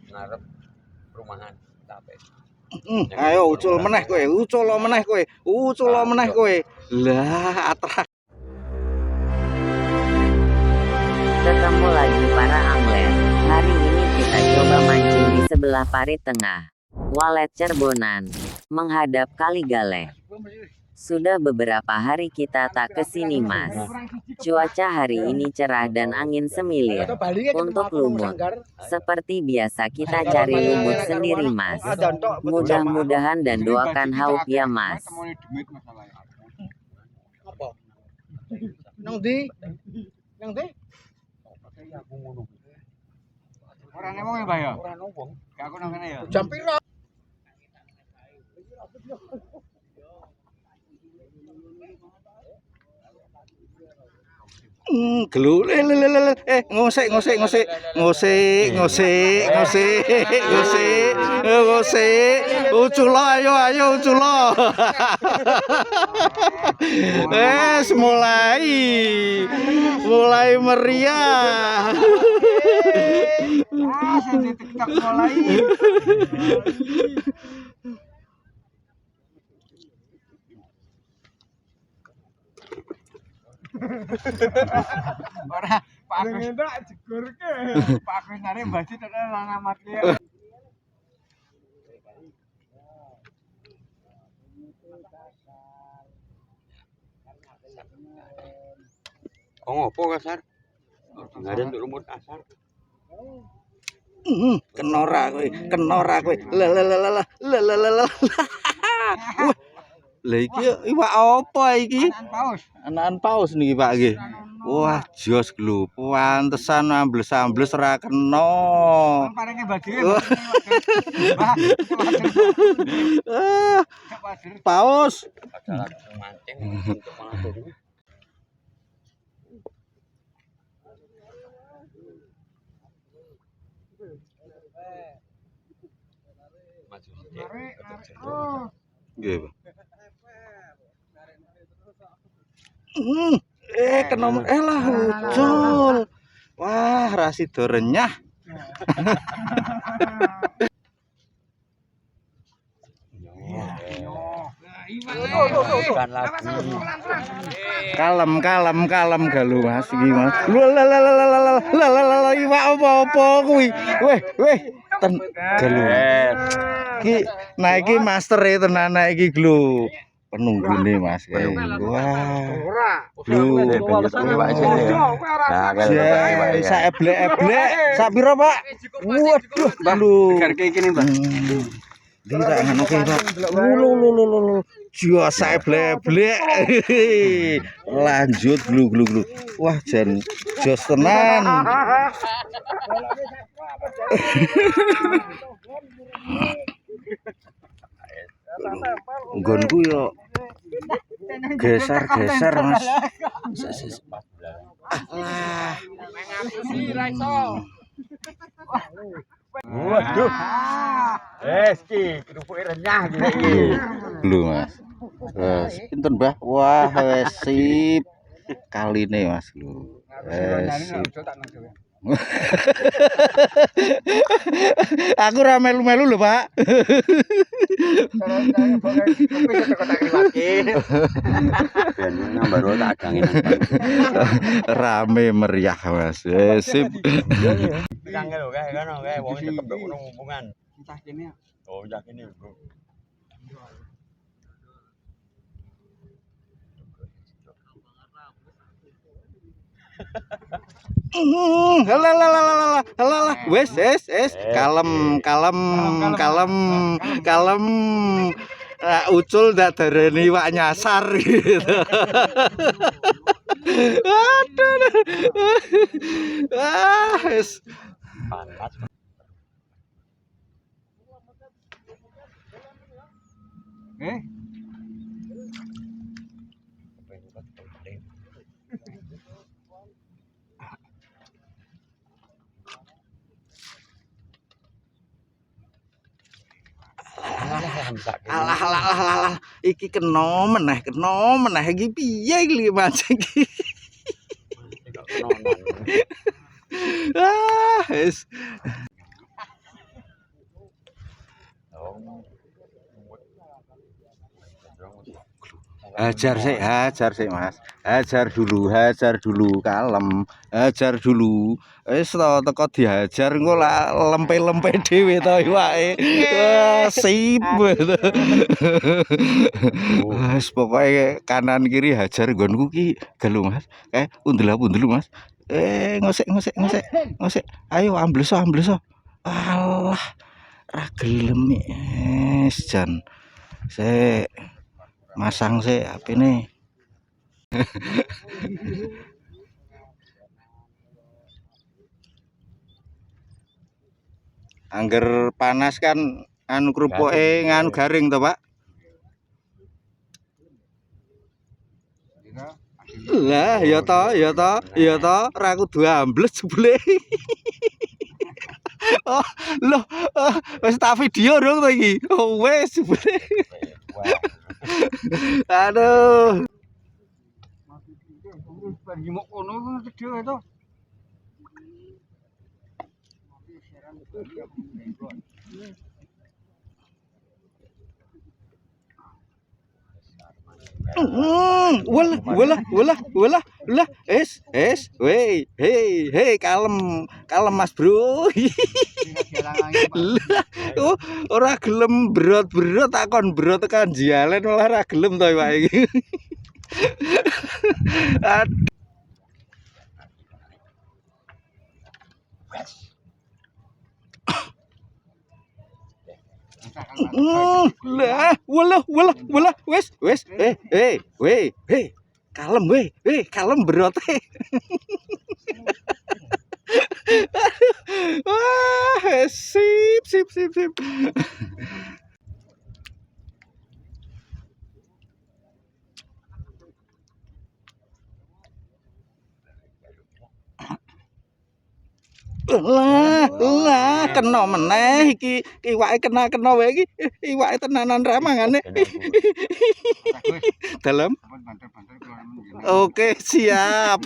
ngarep perumahan tapi. Ayo ucul meneh kowe, ucul meneh kowe, ucul meneh kowe. Lah atrak. Ketemu lagi para angler. Hari ini kita coba mancing di sebelah parit tengah Walet Cerbonan, menghadap Kali Galeh. Sudah beberapa hari kita tak kesini Mas. Cuaca hari ini cerah dan angin semilir. Untuk lumut, seperti biasa kita cari lumut sendiri Mas. Mudah-mudahan dan doakan Haup ya Mas. Nang ndi? Nang ndi? Ora nang wong ya, Mbah ya? Ora nang wong. Gak aku nang kene ya. Jam piro? Gelu ngosek uculo ayo uculo. mulai meriah. Sing TikTok mulai. Ora Pak Agus ndak jegurke. Pak Agus nare mbasi tenan lan amatke. Oh ngopo kasar? Ngaren untuk rumput kasar. Kenora kowe. Lah. Lah iki iwak apa iki? Anakan paus niki Pak nggih. Wah, jos lho. Pantesan ambles-ambles ora kena. Paringe badhe. Paus. Adalah mancing untuk mancing. Maju sithik. Nggih, Pak. Kena lah ucul. Wah, rasido renyah. Kalem galu Mas iki Mas. Lah iwak apa kuwi? Weh galu. Iki iki master e tenan iki glu. Penunggune Mas. Wah. Lho, sak eblek. Sak piro, Pak? Waduh, lho. Harga iki Mbak. Tidak ngono ki, Pak. Lho. Jos sak eblek. Lanjut glu. Wah, jan jos tenan. Nggonku yo geser Mas. Waduh. Ki kerupuke renyah iki. Lho Mas. Wes pinten Mbah? Wah, wes sip. Kaline Mas lho. Sip. Aku ra melu-melu lho, Pak. Rame meriah Mas. Sip. Kangen lho kae kono kae wong cekep ngono hubungan. Entah kene. Oh, ya kene, Bro. Halah. Wes. Kalem. Ucul ndak darani iwak nyasar gitu. Aduh. Wes. Panas. Alah. Iki kena meneh iki piye iki mancing iki. Wes. hajar sih Mas. Hajar dulu, kalem. Hajar dulu. Wis to teko dihajar engko lah lempe-lempe dhewe to iwake. Wah, sip. Wes pokoke kanan kiri hajar nggonku ki gelu Mas. Undel-undel Mas. Ngosek. Ayo ambleso. Alah, ra gelem jan. Sik masang sih HP-ne. Angger panas kan anu krupuke nganu garing to, Pak. Lah, ya to, ra kudu ambles jebule. Oh, loh, wis tak video dong to iki. Oh, wis jebule. Aduh. Wala, hei, kalem Mas Bro. Oh, ora gelem berot takon berot tekan jalen malah ora gelem to Pak iki. Lah, wala, wes, kalem berote. Wah, sip. Lah, kena meneh iki iwake kena wae iki. Iwake tenanan ramangane. Dalam. Oke, siap.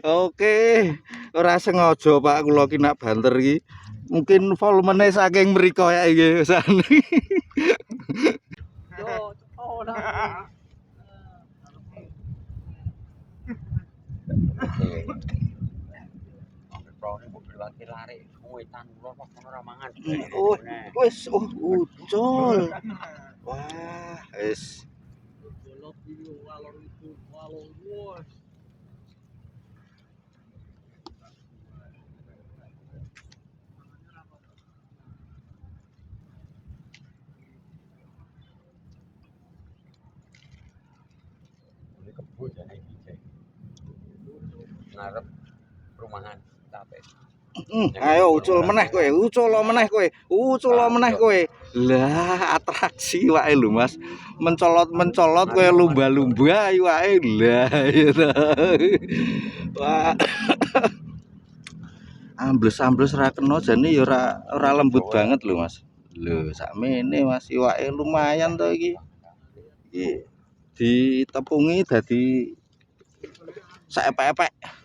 Oke, ora sengaja Pak kula ki nak banter iki. Mungkin volumene saking mriko ya iki. Oh, wis ucul. Wah, wis. Ngarep perumahan tapi ayo ucul meneh kowe. Lah, atraksi wae lho Mas. Mencolot kowe lumba-lumba wae. Lah, ya to. Wah. Ambles ra kena jane ya ora lembut banget lho Mas. Lho, sakmene Mas iwake lumayan to iki. Iki ditepungi dadi saepek-epek.